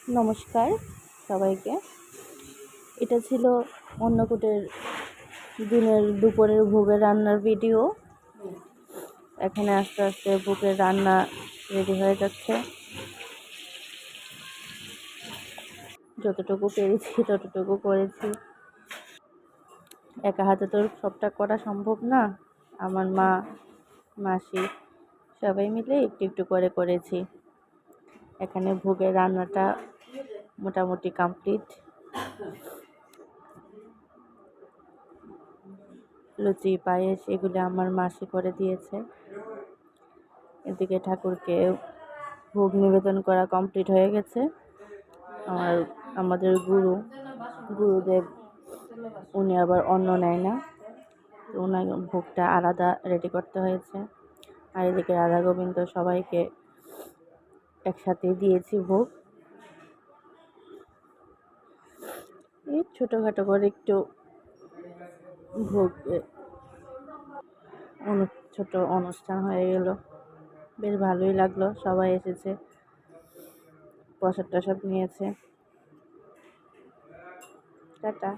নমস্কার সবাইকে। এটা ছিল অন্নকূটের দিনের দুপুরের ভোগের রান্নার ভিডিও। এখানে আস্তে আস্তে ভোগের রান্না রেডি হয়ে যাচ্ছে। যতটুকু পেরেছি ততটুকু করেছি। একা হাতে তো সবটা করা সম্ভব না। আমার মা, মাসি সবাই মিলে একটু একটু করে করেছি। এখানে ভোগের রান্নাটা মোটামুটি কমপ্লিট। লুচি, পায়েস এগুলো আমার মাসি করে দিয়েছে। এদিকে ঠাকুরকে ভোগ নিবেদন করা কমপ্লিট হয়ে গেছে। আর আমাদের গুরুদেব উনি আবার অন্ন নেয় না, তো ওনার ভোগটা আলাদা রেডি করতে হয়েছে। আর এদিকে রাধা গোবিন্দ সবাইকে একসাথে দিয়েছি ভোগ। এই ছোটোখাটো করে একটু ভোগ ছোট অনুষ্ঠান হয়ে গেল। বেশ ভালোই লাগলো, সবাই এসেছে, প্রসাদ টসাদ নিয়েছে। টাটা।